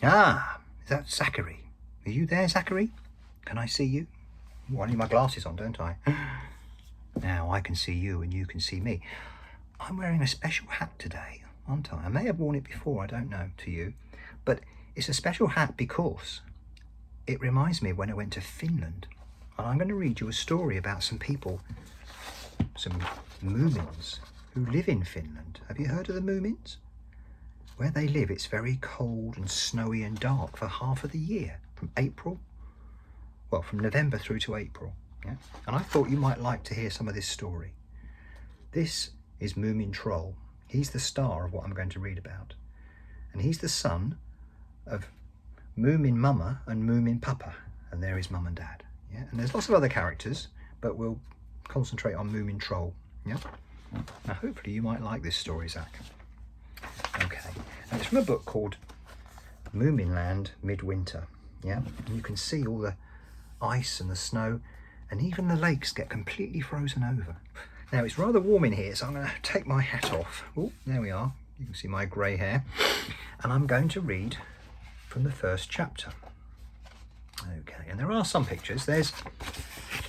Ah, is that Zachary? Are you there, Zachary? Can I see you? Ooh, I need my glasses on, don't I? Now I can see you and you can see me. I'm wearing a special hat today, aren't I? I may have worn it before, I don't know, to you. But it's a special hat because it reminds me of when I went to Finland. And I'm going to read you a story about some people, some Moomins, who live in Finland. Have you heard of the Moomins? Where they live, it's very cold and snowy and dark for half of the year, from November through to April. Yeah? And I thought you might like to hear some of this story. This is Moomin Troll. He's the star of what I'm going to read about. And he's the son of Moomin Mama and Moomin Papa. And there is Mum and Dad. Yeah? And there's lots of other characters, but we'll concentrate on Moomin Troll. Yeah? Now hopefully you might like this story, Zach. Okay, and it's from a book called Moominland Midwinter. Yeah, and you can see all the ice and the snow, and even the lakes get completely frozen over. Now it's rather warm in here, so I'm going to take my hat off. Oh, there we are. You can see my grey hair, and I'm going to read from the first chapter. Okay, and there are some pictures. There's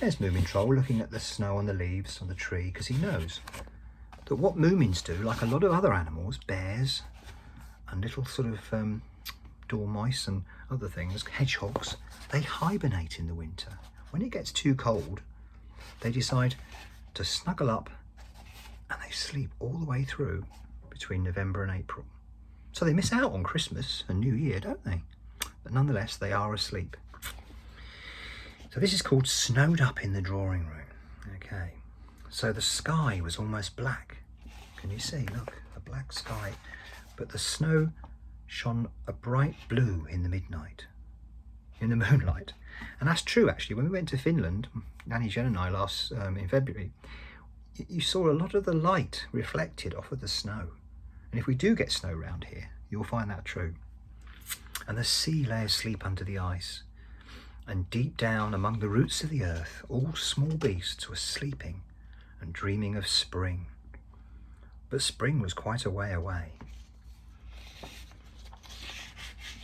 Moomin Troll looking at the snow on the leaves on the tree, because he knows that what Moomins do, like a lot of other animals, bears and little sort of dormice and other things, hedgehogs, they hibernate in the winter. When it gets too cold, they decide to snuggle up and they sleep all the way through between November and April. So they miss out on Christmas and New Year, don't they? But nonetheless, they are asleep. So this is called Snowed Up in the Drawing Room. Okay. So the sky was almost black. Can you see? Look, a black sky. But the snow shone a bright blue in the moonlight. And that's true, actually. When we went to Finland, Nanny Jen and I last in February, you saw a lot of the light reflected off of the snow. And if we do get snow around here, you'll find that true. And the sea lay asleep under the ice. And deep down among the roots of the earth, all small beasts were sleeping and dreaming of spring. But spring was quite a way away.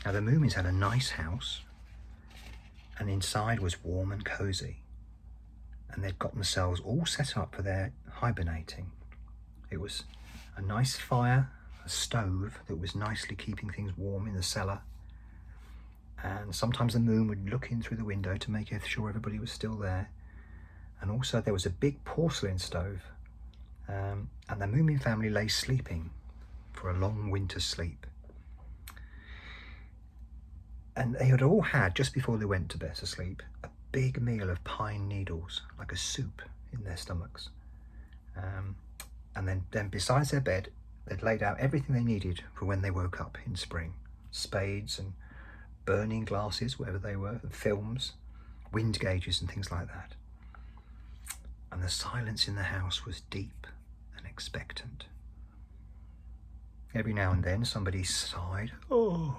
Now the Moomins had a nice house, and inside was warm and cosy, and they'd got themselves all set up for their hibernating. It was a nice fire, a stove that was nicely keeping things warm in the cellar, and sometimes the moon would look in through the window to make sure everybody was still there. And also there was a big porcelain stove, and the Moomin family lay sleeping for a long winter sleep. And they had all had, just before they went to bed to sleep, a big meal of pine needles, like a soup, in their stomachs. And then besides their bed, they'd laid out everything they needed for when they woke up in spring. Spades and burning glasses, whatever they were, and films, wind gauges and things like that. And the silence in the house was deep and expectant. Every now and then somebody sighed, oh,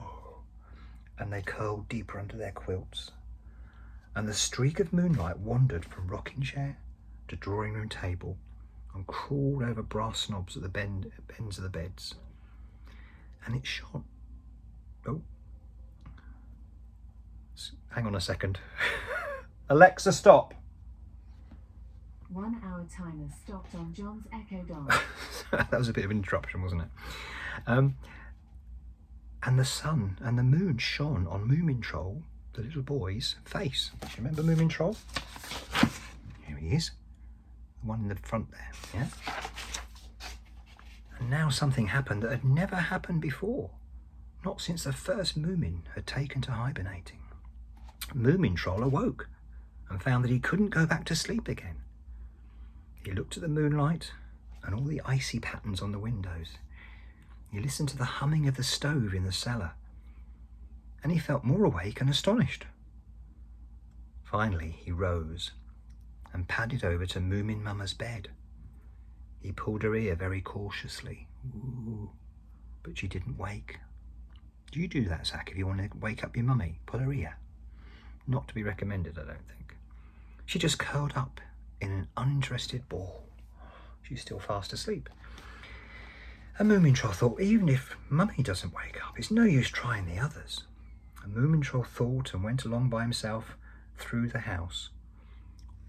and they curled deeper under their quilts. And the streak of moonlight wandered from rocking chair to drawing room table and crawled over brass knobs at the ends of the beds. And it shone. Oh, hang on a second. Alexa, stop. 1 hour timer stopped on John's Echo Dot. That was a bit of an interruption, wasn't it? And the sun and the moon shone on Moomin Troll, the little boy's face. Do you remember Moomin Troll? Here he is. The one in the front there, yeah? And now something happened that had never happened before. Not since the first Moomin had taken to hibernating. Moomin Troll awoke and found that he couldn't go back to sleep again. He looked at the moonlight and all the icy patterns on the windows. He listened to the humming of the stove in the cellar, and he felt more awake and astonished. Finally, he rose and padded over to Moomin Mama's bed. He pulled her ear very cautiously, ooh, but she didn't wake. Do you do that, Zach, if you want to wake up your mummy? Pull her ear. Not to be recommended, I don't think. She just curled up in an uninterested ball. She's still fast asleep. And Moomin Troll thought, even if Mummy doesn't wake up, it's no use trying the others. And Moomin Troll thought and went along by himself through the house.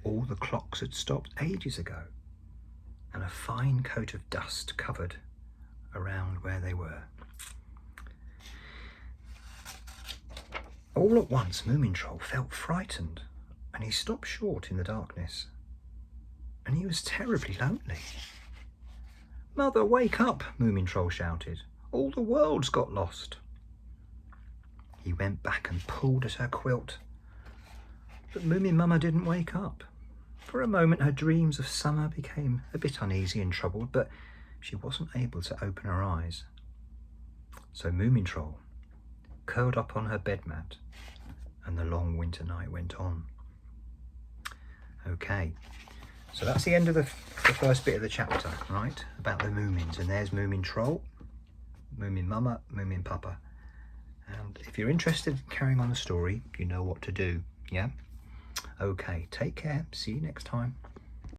All the clocks had stopped ages ago, and a fine coat of dust covered around where they were. All at once Moomin Troll felt frightened, and he stopped short in the darkness, and he was terribly lonely. "Mother, wake up!" Moomin Troll shouted. "All the world's got lost." He went back and pulled at her quilt, but Moomin Mama didn't wake up. For a moment her dreams of summer became a bit uneasy and troubled, but she wasn't able to open her eyes. So Moomin Troll curled up on her bed mat, and the long winter night went on. Okay, so that's the end of the first bit of the chapter, right, about the Moomins. And there's Moomin Troll, Moomin Mama, Moomin Papa. And if you're interested in carrying on the story, you know what to do, yeah? Okay, take care, see you next time.